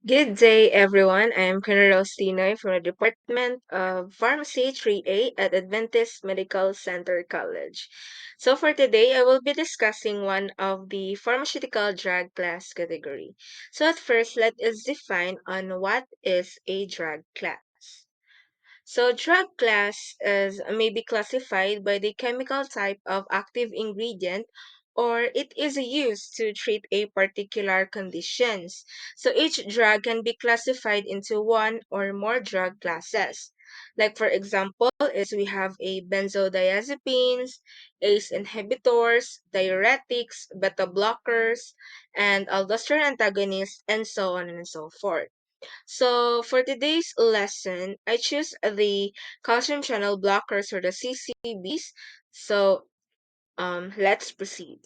Good day, everyone. I am Colonel Stinoy from the Department of Pharmacy 3A at Adventist Medical Center College. So for today, I will be discussing one of the pharmaceutical drug class category. So at first, let us define on what is a drug class. So drug class is may be classified by the chemical type of active ingredient or it is used to treat a particular conditions. So each drug can be classified into one or more drug classes. Like for example, is we have a benzodiazepines, ACE inhibitors, diuretics, beta blockers, and aldosterone antagonists, and so on and so forth. So for today's lesson, I choose the calcium channel blockers or the CCBs. So let's proceed.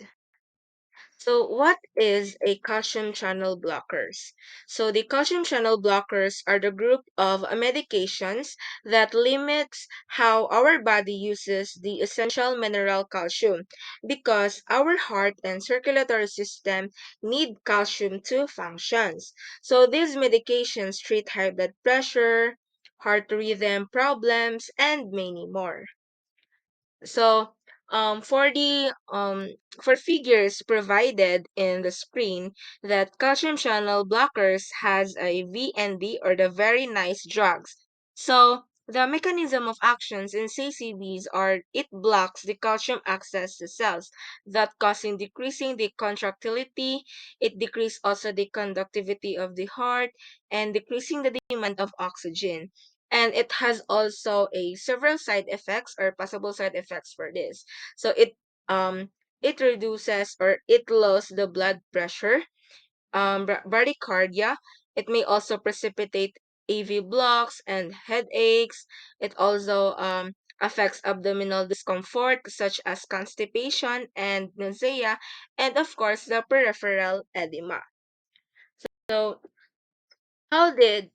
So what is a calcium channel blockers? So the calcium channel blockers are the group of medications that limits how our body uses the essential mineral calcium because our heart and circulatory system need calcium to function. So these medications treat high blood pressure, heart rhythm problems, and many more. So, for figures provided in the screen, that calcium channel blockers has a VND or the very nice drugs. So, the mechanism of actions in CCBs are it blocks the calcium access to cells, that causing decreasing the contractility. It decreases also the conductivity of the heart and decreasing the demand of oxygen, and it has also a several side effects or possible side effects for this. So it reduces or it lowers the blood pressure, bradycardia. It may also precipitate AV blocks and headaches. It also affects abdominal discomfort such as constipation and nausea, and of course the peripheral edema. So how did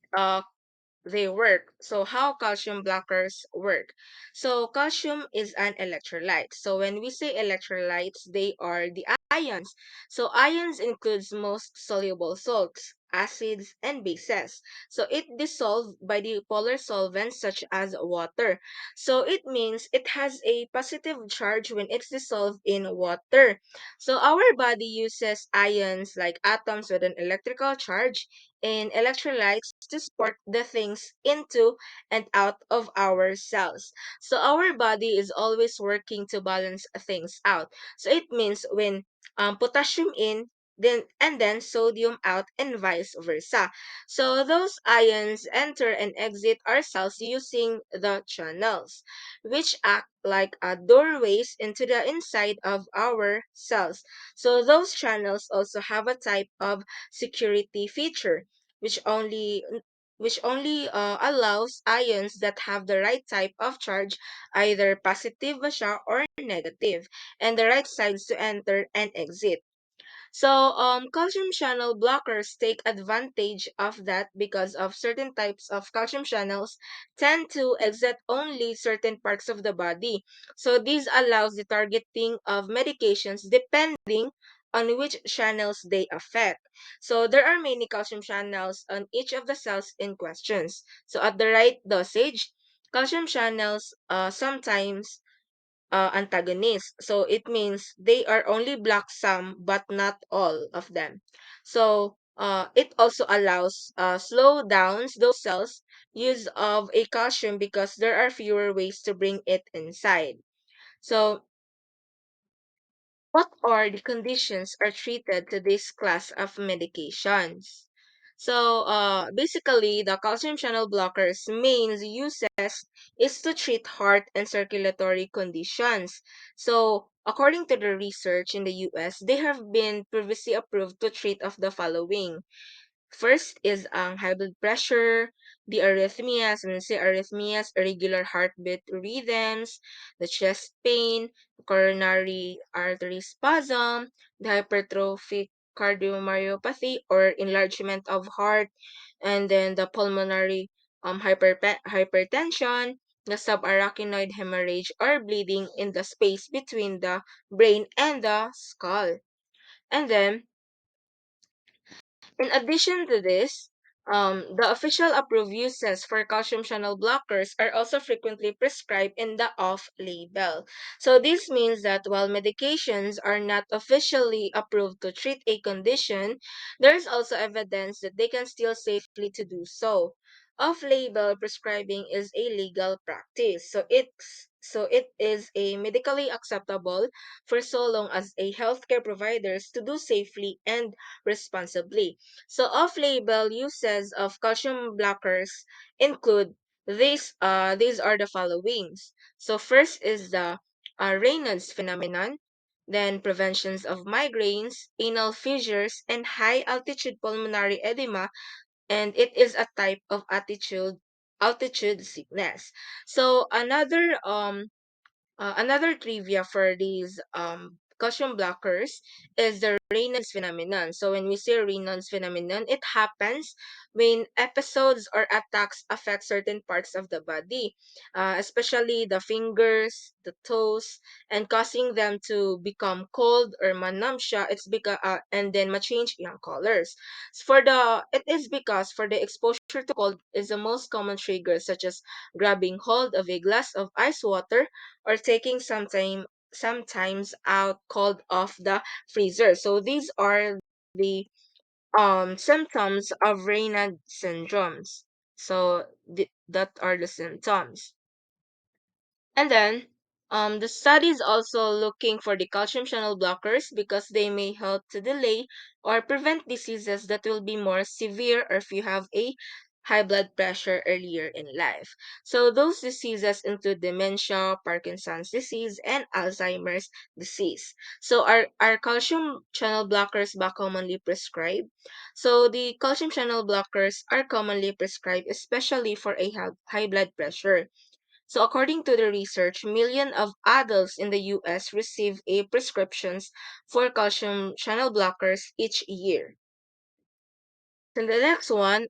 they work? So how calcium blockers work? So calcium is an electrolyte. So when we say electrolytes, they are the ions. So ions includes most soluble salts, acids, and bases. So it dissolved by the polar solvents such as water. So it means it has a positive charge when it's dissolved in water. So our body uses ions like atoms with an electrical charge in electrolytes to support the things into and out of our cells. So our body is always working to balance things out. So it means when potassium in, then sodium out, and vice versa. So those ions enter and exit our cells using the channels, which act like doorways into the inside of our cells. So those channels also have a type of security feature which only allows ions that have the right type of charge, either positive siya or negative, and the right sides to enter and exit. So, calcium channel blockers take advantage of that because of certain types of calcium channels tend to exit only certain parts of the body. So, this allows the targeting of medications depending on which channels they affect. So, there are many calcium channels on each of the cells in questions. So, at the right dosage, calcium channels sometimes antagonists. So it means they are only block some but not all of them. So it also allows slow downs those cells use of a calcium because there are fewer ways to bring it inside. So what are the conditions are treated to this class of medications? So, basically, the calcium channel blockers' main uses is to treat heart and circulatory conditions. So, according to the research in the US, they have been previously approved to treat of the following. First is ang high blood pressure, the arrhythmias, when we say arrhythmias, irregular heartbeat rhythms, the chest pain, coronary artery spasm, the hypertrophic cardiomyopathy or enlargement of heart, and then the pulmonary hypertension, the subarachnoid hemorrhage or bleeding in the space between the brain and the skull. And then in addition to this, The official approved uses for calcium channel blockers are also frequently prescribed in the off label. So, this means that while medications are not officially approved to treat a condition, there is also evidence that they can still safely to do so. Off label prescribing is a legal practice. So it is a medically acceptable for so long as a healthcare providers to do safely and responsibly. So off-label uses of calcium blockers include these are the followings. So first is the Raynaud's phenomenon, then preventions of migraines, anal fissures, and high altitude pulmonary edema, and it is a type of altitude sickness. So another trivia for these calcium blockers is the Raynaud's phenomenon. So when we say Raynaud's phenomenon, it happens when episodes or attacks affect certain parts of the body, especially the fingers, the toes, and causing them to become cold or manamsha. And then change in colors. It is because for the exposure to cold is the most common trigger, such as grabbing hold of a glass of ice water or taking sometimes out cold off the freezer. So these are the symptoms of Raynaud syndromes. So that are the symptoms. And then, the study is also looking for the calcium channel blockers because they may help to delay or prevent diseases that will be more severe or if you have a high blood pressure earlier in life. So those diseases include dementia, Parkinson's disease, and Alzheimer's disease. So are calcium channel blockers ba commonly prescribed? So the calcium channel blockers are commonly prescribed especially for a high blood pressure. So according to the research, millions of adults in the US receive a prescriptions for calcium channel blockers each year. And the next one,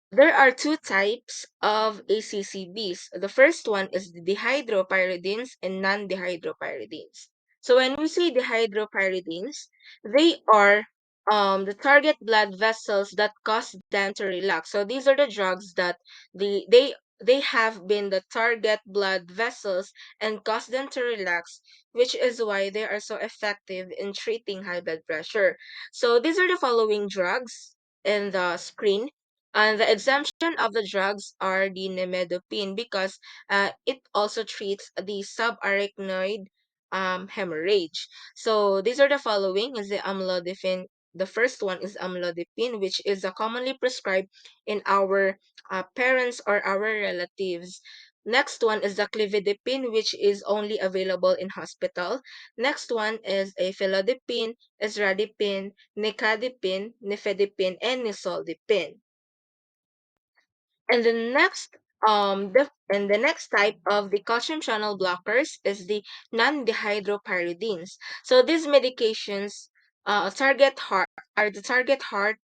there are two types of ACCBs. The first one is the dihydropyridines and non-dihydropyridines. So when we say dihydropyridines, they are the target blood vessels that cause them to relax. So these are the drugs that they have been the target blood vessels and cause them to relax, which is why they are so effective in treating high blood pressure. So these are the following drugs in the screen, and the exemption of the drugs are the nimedopine because it also treats the subarachnoid hemorrhage. So these are the following is the amlodipine. The first one is amlodipine, which is commonly prescribed in our parents or our relatives. Next one is the clevidipine, which is only available in hospital. Next one is a felodipine, isradipine, nicardipine, nifedipine, and nisoldipine. And the next type of the calcium channel blockers is the non-dihydropyridines. So these medications target heart are the target heart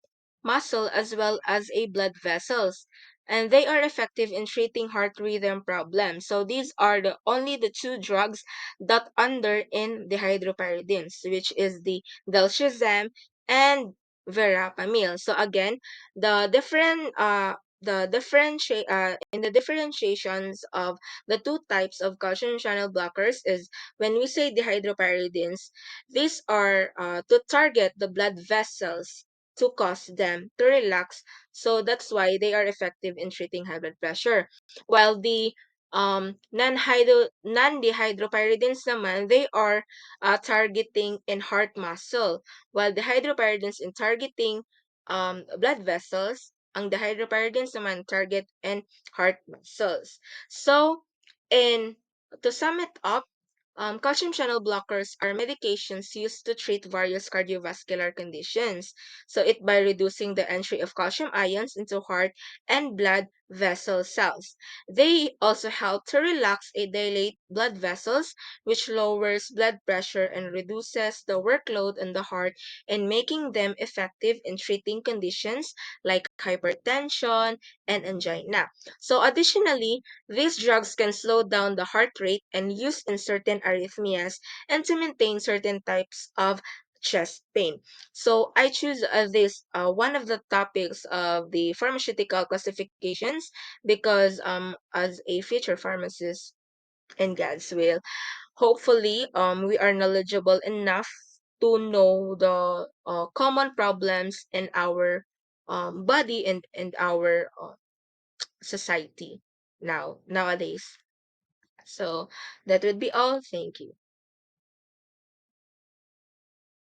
muscle as well as a blood vessels, and they are effective in treating heart rhythm problems. So these are the only the two drugs that under in dihydropyridines, which is the delshazam and verapamil. So again, the different in the differentiations of the two types of calcium channel blockers is when we say dihydropyridines, these are to target the blood vessels to cause them to relax. So that's why they are effective in treating high blood pressure. While the non-dihydropyridines naman, they are targeting in heart muscle. While the hydropyridines in targeting blood vessels, ang dihydropyridines naman target and heart muscles. So, in to sum it up, calcium channel blockers are medications used to treat various cardiovascular conditions. So, it by reducing the entry of calcium ions into heart and blood vessel cells. They also help to relax and dilate blood vessels, which lowers blood pressure and reduces the workload on the heart and making them effective in treating conditions like hypertension and angina. So, additionally, these drugs can slow down the heart rate and use in certain arrhythmias and to maintain certain types of chest pain. So I choose this one of the topics of the pharmaceutical classifications because as a future pharmacist in God's will, hopefully we are knowledgeable enough to know the common problems in our body and our society nowadays. So that would be all. Thank you.